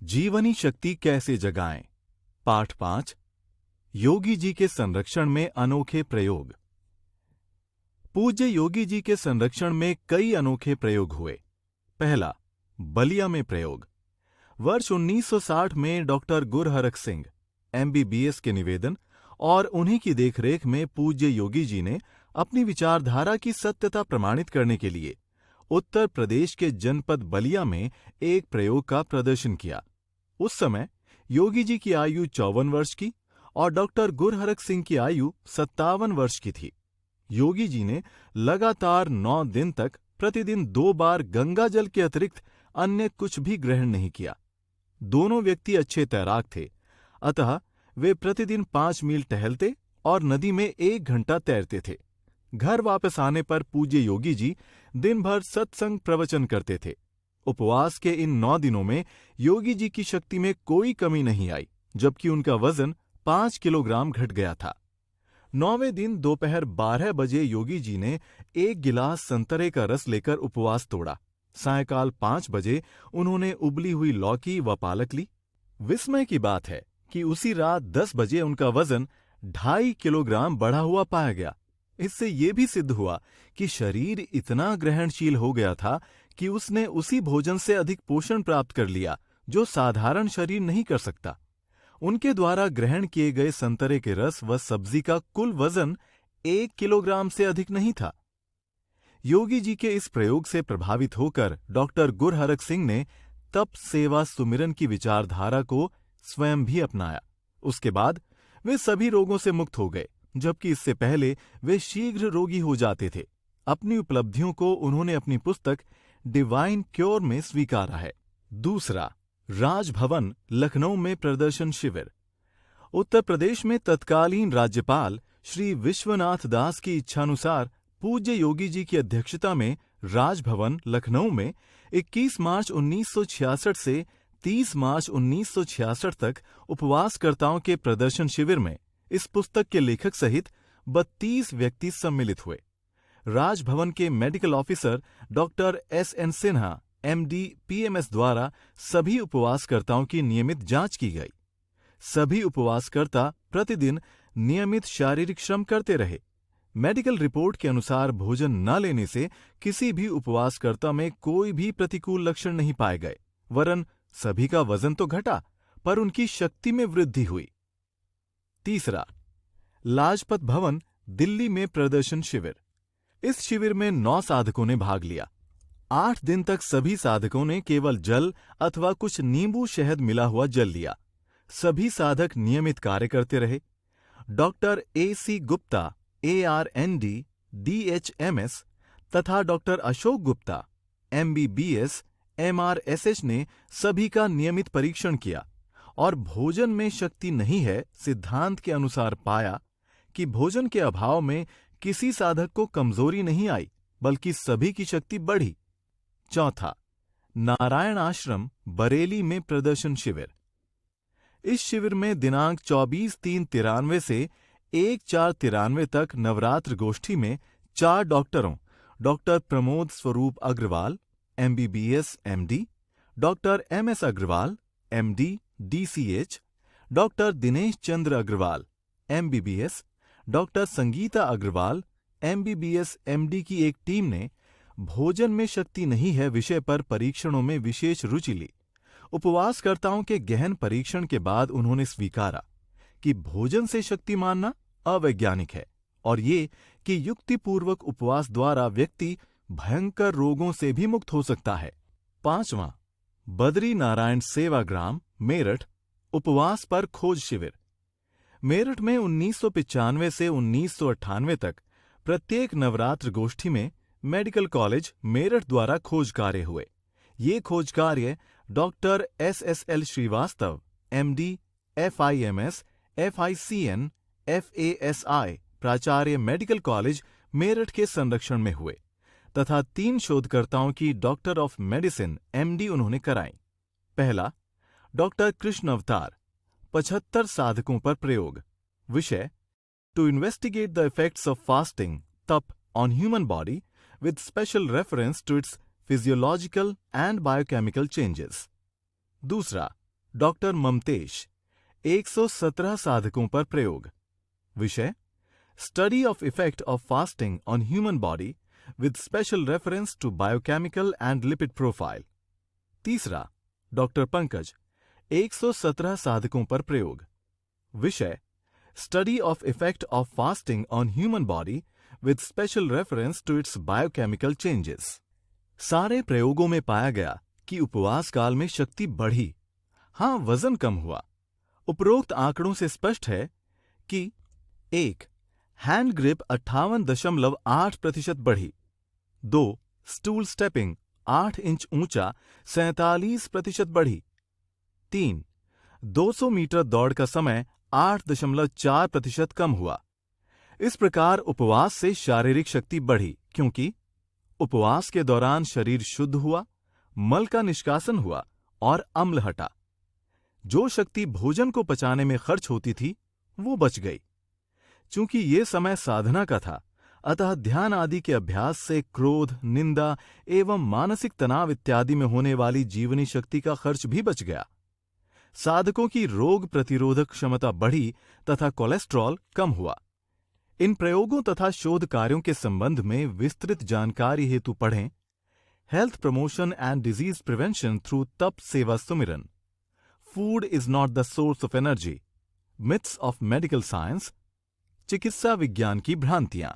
जीवनी शक्ति कैसे जगाएं? पाठ 5। योगी जी के संरक्षण में अनोखे प्रयोग। पूज्य योगी जी के संरक्षण में कई अनोखे प्रयोग हुए। पहला, बलिया में प्रयोग। वर्ष 1960 में डॉक्टर गुरहरख सिंह MBBS के निवेदन और उन्हीं की देखरेख में पूज्य योगी जी ने अपनी विचारधारा की सत्यता प्रमाणित करने के लिए उत्तर प्रदेश के जनपद बलिया में एक प्रयोग का प्रदर्शन किया। उस समय योगी जी की आयु 54 वर्ष की और डॉक्टर गुरहरख सिंह की आयु 57 वर्ष की थी। योगी जी ने लगातार 9 दिन तक प्रतिदिन 2 बार गंगा जल के अतिरिक्त अन्य कुछ भी ग्रहण नहीं किया। दोनों व्यक्ति अच्छे तैराक थे, अतः वे प्रतिदिन 5 मील टहलते और नदी में 1 घंटा तैरते थे। घर वापस आने पर पूज्य योगी जी दिन भर सत्संग प्रवचन करते थे। उपवास के इन 9 दिनों में योगी जी की शक्ति में कोई कमी नहीं आई, जबकि उनका वजन 5 किलोग्राम घट गया था। 9वें दिन दोपहर 12 बजे योगी जी ने 1 गिलास संतरे का रस लेकर उपवास तोड़ा। सायंकाल 5 बजे उन्होंने उबली हुई लौकी व पालक ली। विस्मय की बात है कि उसी रात 10 बजे उनका वजन 2.5 किलोग्राम बढ़ा हुआ पाया गया। इससे ये भी सिद्ध हुआ कि शरीर इतना ग्रहणशील हो गया था कि उसने उसी भोजन से अधिक पोषण प्राप्त कर लिया जो साधारण शरीर नहीं कर सकता। उनके द्वारा ग्रहण किए गए संतरे के रस व सब्जी का कुल वजन 1 किलोग्राम से अधिक नहीं था। योगी जी के इस प्रयोग से प्रभावित होकर डॉक्टर गुरहरख सिंह ने तप सेवा सुमिरन की विचारधारा को स्वयं भी अपनाया। उसके बाद वे सभी रोगों से मुक्त हो गए, जबकि इससे पहले वे शीघ्र रोगी हो जाते थे। अपनी उपलब्धियों को उन्होंने अपनी पुस्तक डिवाइन क्योर में स्वीकारा है। दूसरा, राजभवन लखनऊ में प्रदर्शन शिविर। उत्तर प्रदेश में तत्कालीन राज्यपाल श्री विश्वनाथ दास की इच्छानुसार पूज्य योगी जी की अध्यक्षता में राजभवन लखनऊ में 21 मार्च 1966 से 30 मार्च 1966 तक उपवासकर्ताओं के प्रदर्शन शिविर में इस पुस्तक के लेखक सहित 32 व्यक्ति सम्मिलित हुए। राजभवन के medical officer doctor SN Sinha MD PMS द्वारा सभी उपवासकर्ताओं की नियमित जांच की गई। सभी उपवासकर्ता प्रतिदिन नियमित शारीरिक श्रम करते रहे। मेडिकल रिपोर्ट के अनुसार भोजन न लेने से किसी भी उपवासकर्ता में कोई भी प्रतिकूल लक्षण नहीं पाए गए, वरन सभी का वजन तो घटा पर उनकी शक्ति में वृद्धि हुई। तीसरा, लाजपत भवन दिल्ली में प्रदर्शन शिविर। इस शिविर में 9 साधकों ने भाग लिया। 8 दिन तक सभी साधकों ने केवल जल अथवा कुछ नींबू शहद मिला हुआ जल लिया। सभी साधक नियमित कार्य करते रहे। Doctor AC Gupta ARND DHMS तथा doctor Ashok Gupta MBBS MRSH ने सभी का नियमित परीक्षण किया और भोजन में शक्ति नहीं है सिद्धांत के अनुसार पाया कि भोजन के अभाव में किसी साधक को कमजोरी नहीं आई, बल्कि सभी की शक्ति बढ़ी। चौथा, नारायण आश्रम बरेली में प्रदर्शन शिविर। इस शिविर में दिनांक 24/3/93 से 1/4/93 तक नवरात्र गोष्ठी में 4 डॉक्टरों doctor Pramod Swaroop Agarwal MBBS MD, doctor MS Agarwal MD DCH, doctor Dinesh Chandra Agarwal MBBS, doctor Sangeeta Agarwal MBBS MD की एक टीम ने भोजन में शक्ति नहीं है विषय पर परीक्षणों में विशेष रुचि ली। उपवासकर्ताओं के गहन परीक्षण के बाद उन्होंने स्वीकारा कि भोजन से शक्ति मानना अवैज्ञानिक है और ये कि युक्तिपूर्वक उपवास द्वारा व्यक्ति भयंकर रोगों से भी मुक्त हो सकता है। 5वां, बद्री नारायण सेवाग्राम मेरठ उपवास पर खोज शिविर। मेरठ में 1995 से 1998 तक प्रत्येक नवरात्र गोष्ठी में मेडिकल कॉलेज मेरठ द्वारा खोज कार्य हुए। ये खोज कार्य doctor SSL Srivastava MD FIMS FICN FASI प्राचार्य मेडिकल कॉलेज मेरठ के संरक्षण में हुए तथा 3 शोधकर्ताओं की डॉक्टर ऑफ मेडिसिन MD उन्होंने कराई। पहला, डॉक्टर कृष्ण अवतार 75 साधकों पर प्रयोग। विषय, to investigate the effects of fasting tap on human body with special reference to its physiological and biochemical changes. दूसरा, डॉक्टर ममतेश 117 साधकों पर प्रयोग। विषय study of effect of fasting on human body with special reference to biochemical and lipid profile. तीसरा doctor Pankaj 117 साधकों पर प्रयोग। विषय study of effect of fasting on human body with special reference to its biochemical changes. सारे प्रयोगों में पाया गया कि उपवास काल में शक्ति बढ़ी, हां वजन कम हुआ। उपरोक्त आंकड़ों से स्पष्ट है कि 1. हैंड ग्रिप 58.8% बढ़ी। 2. स्टूल स्टेपिंग 8 इंच ऊंचा 47% बढ़ी। 3. 200 मीटर दौड़ का समय 8.4% कम हुआ। इस प्रकार उपवास से शारीरिक शक्ति बढ़ी क्योंकि उपवास के दौरान शरीर शुद्ध हुआ, मल का निष्कासन हुआ और अम्ल हटा। जो शक्ति भोजन को पचाने में खर्च होती थी वो बच गई। चूंकि ये समय साधना का था, अतः ध्यान आदि के अभ्यास से क्रोध, निंदा एवं मानसिक तनाव इत्यादि में होने वाली जीवनी शक्ति का खर्च भी बच गया। साधकों की रोग प्रतिरोधक क्षमता बढ़ी तथा कोलेस्ट्रॉल कम हुआ। इन प्रयोगों तथा शोध कार्यों के संबंध में विस्तृत जानकारी हेतु पढ़ें health promotion and disease prevention through तप सेवा सुमिरन, food is not the source of energy, myths of medical science, चिकित्सा विज्ञान की भ्रांतियां।